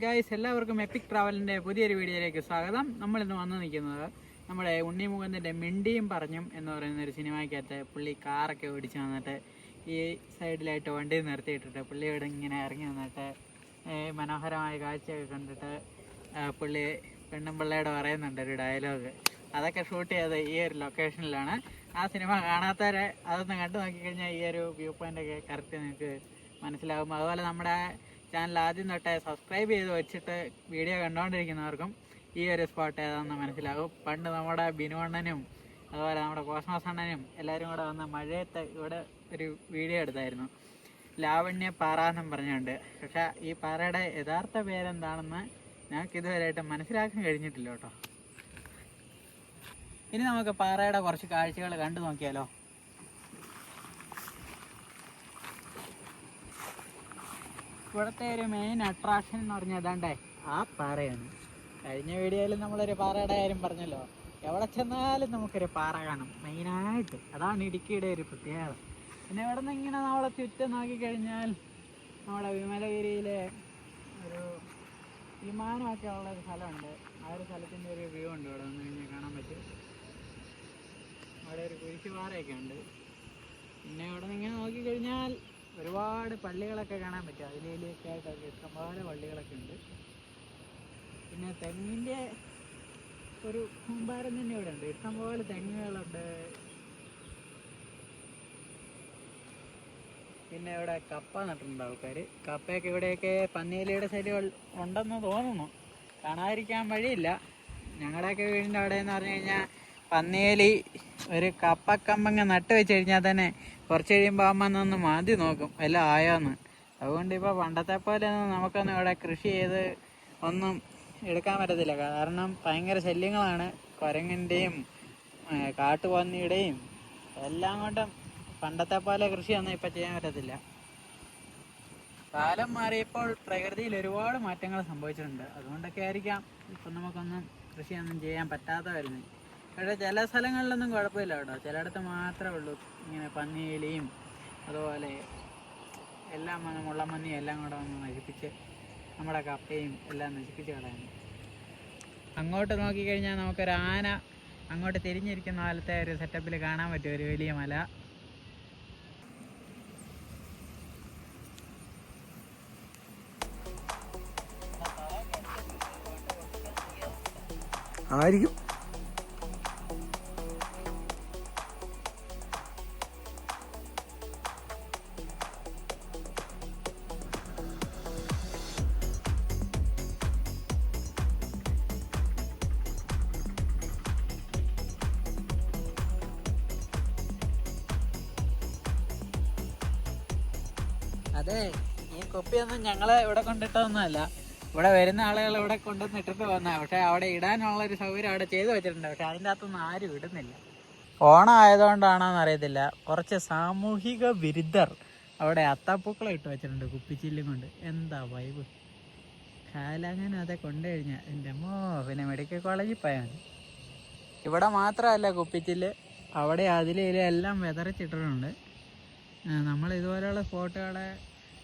Guys, എല്ലാവർക്കും EPIC ട്രാവലിൻ്റെ പുതിയൊരു വീഡിയോയിലേക്ക് സ്വാഗതം. നമ്മളിന്ന് വന്ന് നിൽക്കുന്നത് നമ്മുടെ ഉണ്ണി മുകുന്ദൻ്റെ മിണ്ടിയും പറഞ്ഞും എന്ന് പറയുന്ന ഒരു സിനിമയ്ക്കകത്ത് പുള്ളി കാറൊക്കെ ഓടിച്ച് വന്നിട്ട് ഈ സൈഡിലായിട്ട് വണ്ടി നിർത്തിയിട്ടിട്ട് പുള്ളി ഇവിടെ ഇങ്ങനെ ഇറങ്ങി വന്നിട്ട് മനോഹരമായ കാഴ്ചയൊക്കെ കണ്ടിട്ട് പുള്ളി പെണ്ണും പിള്ളയോട് പറയുന്നുണ്ട് ഒരു ഡയലോഗ്. അതൊക്കെ ഷൂട്ട് ചെയ്തത് ഈ ഒരു ലൊക്കേഷനിലാണ്. ആ സിനിമ കാണാത്തവരെ അതൊന്ന് കണ്ടു നോക്കിക്കഴിഞ്ഞാൽ ഈ ഒരു വ്യൂ പോയിൻ്റൊക്കെ കറക്റ്റ് നിങ്ങൾക്ക് മനസ്സിലാകും. അതുപോലെ നമ്മുടെ ചാനൽ ആദ്യം തൊട്ടേ സബ്സ്ക്രൈബ് ചെയ്ത് വെച്ചിട്ട് വീഡിയോ കണ്ടുകൊണ്ടിരിക്കുന്നവർക്കും ഈ ഒരു സ്പോട്ട് ഏതാണെന്ന് മനസ്സിലാകും. പണ്ട് നമ്മുടെ ബിനുവണ്ണനും അതുപോലെ നമ്മുടെ കോസ്മോസ് അണ്ണനും എല്ലാവരും കൂടെ വന്ന് മഴയത്ത് ഇവിടെ ഒരു വീഡിയോ എടുത്തായിരുന്നു, ലാവണ്യ പാറ എന്നും പറഞ്ഞുകൊണ്ട്. പക്ഷേ ഈ പാറയുടെ യഥാർത്ഥ പേരെന്താണെന്ന് ഞങ്ങൾക്ക് ഇതുവരെയായിട്ട് മനസ്സിലാക്കാൻ കഴിഞ്ഞിട്ടില്ല കേട്ടോ. ഇനി നമുക്ക് പാറയുടെ കുറച്ച് കാഴ്ചകൾ കണ്ടു നോക്കിയാലോ. ഇവിടുത്തെ ഒരു മെയിൻ അട്രാക്ഷൻ എന്ന് പറഞ്ഞാൽ ഏതാണ്ടേ ആ പാറയാണ്. കഴിഞ്ഞ വീഡിയോയിൽ നമ്മളൊരു പാറയുടെ കാര്യം പറഞ്ഞല്ലോ. എവിടെ ചെന്നാലും നമുക്കൊരു പാറ കാണും മെയിനായിട്ട്. അതാണ് ഇടുക്കിയുടെ ഒരു പ്രത്യേകത. പിന്നെ ഇവിടെ നിന്ന് ഇങ്ങനെ നമ്മളെ ചുറ്റും നോക്കിക്കഴിഞ്ഞാൽ നമ്മുടെ വിമലഗിരിയിലെ ഒരു വിമാനമൊക്കെ ഉള്ളൊരു സ്ഥലമുണ്ട്. ആ ഒരു സ്ഥലത്തിൻ്റെ ഒരു വ്യൂ ഉണ്ട് ഇവിടെ നിന്ന് കഴിഞ്ഞാൽ കാണാൻ പറ്റും. അവിടെ ഒരു കുരിശുപാറയൊക്കെ ഉണ്ട്. പിന്നെ ഇവിടെ നിന്ന് ഇങ്ങനെ നോക്കിക്കഴിഞ്ഞാൽ ഒരുപാട് പള്ളികളൊക്കെ കാണാൻ പറ്റും. അതിലേക്ക് ആയിട്ടൊക്കെ ഇഷ്ടംപോലെ പള്ളികളൊക്കെ ഉണ്ട്. പിന്നെ തെങ്ങിൻ്റെ ഒരു കൂമ്പാരം തന്നെ ഇവിടെ ഉണ്ട്. ഇഷ്ടംപോലെ തെങ്ങുകളുണ്ട്. പിന്നെ ഇവിടെ കപ്പ നട്ടിട്ടുണ്ട് ആൾക്കാർ. കപ്പയൊക്കെ ഇവിടെയൊക്കെ പന്നിയിലയുടെ സൈഡിൽ ഉണ്ടെന്ന് തോന്നുന്നു, കാണാതിരിക്കാൻ വഴിയില്ല. ഞങ്ങളുടെയൊക്കെ വീടിൻ്റെ അവിടെ എന്ന് പറഞ്ഞു കഴിഞ്ഞാൽ പന്നിയേലി ഒരു കപ്പക്കമ്പങ്ങ നട്ട് വെച്ച് കഴിഞ്ഞാൽ തന്നെ കുറച്ച് കഴിയുമ്പോൾ അമ്മന്നൊന്ന് മാന്തി നോക്കും എല്ലാം ആയോന്ന്. അതുകൊണ്ട് ഇപ്പോൾ പണ്ടത്തെ പോലെ ഒന്നും നമുക്കൊന്നും ഇവിടെ കൃഷി ചെയ്ത് ഒന്നും എടുക്കാൻ പറ്റത്തില്ല. കാരണം ഭയങ്കര ശല്യങ്ങളാണ് കുരങ്ങിൻ്റെയും കാട്ടുപന്നിയുടെയും എല്ലാം കൊണ്ടും. പണ്ടത്തെ പോലെ കൃഷിയൊന്നും ഇപ്പം ചെയ്യാൻ പറ്റത്തില്ല. കാലം മാറിയപ്പോൾ പ്രകൃതിയിൽ ഒരുപാട് മാറ്റങ്ങൾ സംഭവിച്ചിട്ടുണ്ട്. അതുകൊണ്ടൊക്കെ ആയിരിക്കാം ഇപ്പം നമുക്കൊന്നും കൃഷിയൊന്നും ചെയ്യാൻ പറ്റാതെ വരുന്നത്. പക്ഷേ ചില സ്ഥലങ്ങളിലൊന്നും കുഴപ്പമില്ല കേട്ടോ. ചിലയിടത്ത് മാത്രമേ ഉള്ളൂ ഇങ്ങനെ പന്നിയിലയും അതുപോലെ എല്ലാം വന്ന് മുള്ളമന്നിയും എല്ലാം കൂടെ വന്ന് നശിപ്പിച്ച് നമ്മുടെ കപ്പയും എല്ലാം നശിപ്പിച്ച് കളയാൻ. അങ്ങോട്ട് നോക്കിക്കഴിഞ്ഞാൽ നമുക്കൊരു ആന അങ്ങോട്ട് തിരിഞ്ഞിരിക്കുന്ന പോലത്തെ ഒരു സെറ്റപ്പിൽ കാണാൻ പറ്റും, ഒരു വലിയ മല. ആയിരിക്കും. അതെ, ഈ കുപ്പിയൊന്നും ഞങ്ങൾ ഇവിടെ കൊണ്ടിട്ടൊന്നുമല്ല. ഇവിടെ വരുന്ന ആളുകൾ ഇവിടെ കൊണ്ടുവന്ന് ഇട്ടിട്ട് വന്നതാണ്. പക്ഷേ അവിടെ ഇടാനുള്ളൊരു സൗകര്യം അവിടെ ചെയ്തു വെച്ചിട്ടുണ്ട്. പക്ഷെ അതിൻ്റെ അകത്തൊന്നും ആരും ഇടുന്നില്ല. ഓണം ആയതുകൊണ്ടാണോന്ന് അറിയത്തില്ല, കുറച്ച് സാമൂഹിക വിരുദ്ധർ അവിടെ അത്താപ്പൂക്കളം ഇട്ട് വെച്ചിട്ടുണ്ട് കുപ്പിച്ചില്ലും കൊണ്ട്. എന്താ വൈബ്! കാലങ്ങനെ അതെ കൊണ്ടു കഴിഞ്ഞാൽ എൻ്റെ അമ്മോ, പിന്നെ മെഡിക്കൽ കോളേജിൽ പോയാൽ മതി. ഇവിടെ മാത്രമല്ല കുപ്പിച്ചില്ല്, അവിടെ അതിലും എല്ലാം വിതറിച്ചിട്ടിട്ടുണ്ട്. നമ്മൾ ഇതുപോലെയുള്ള സ്പോട്ടുകളെ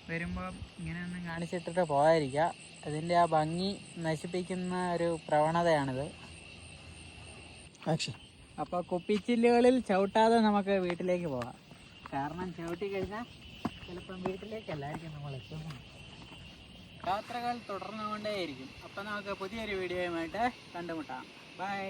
വരുമ്പോൾ ഇങ്ങനെയൊന്നും കാണിച്ചിട്ടിട്ട് പോകാതിരിക്കുക. അതിൻ്റെ ആ ഭംഗി നശിപ്പിക്കുന്ന ഒരു പ്രവണതയാണിത്. അപ്പോൾ കുപ്പിച്ചില്ലുകളിൽ ചവിട്ടാതെ നമുക്ക് വീട്ടിലേക്ക് പോകാം. കാരണം ചവിട്ടി കഴിഞ്ഞാൽ ചിലപ്പം വീട്ടിലേക്കല്ലായിരിക്കും നമ്മൾ എത്തുന്നത്. യാത്രകൾ തുടർന്നുകൊണ്ടേയിരിക്കും. അപ്പം നമുക്ക് പുതിയൊരു വീഡിയോയുമായിട്ട് കണ്ടുമുട്ടാം. ബൈ.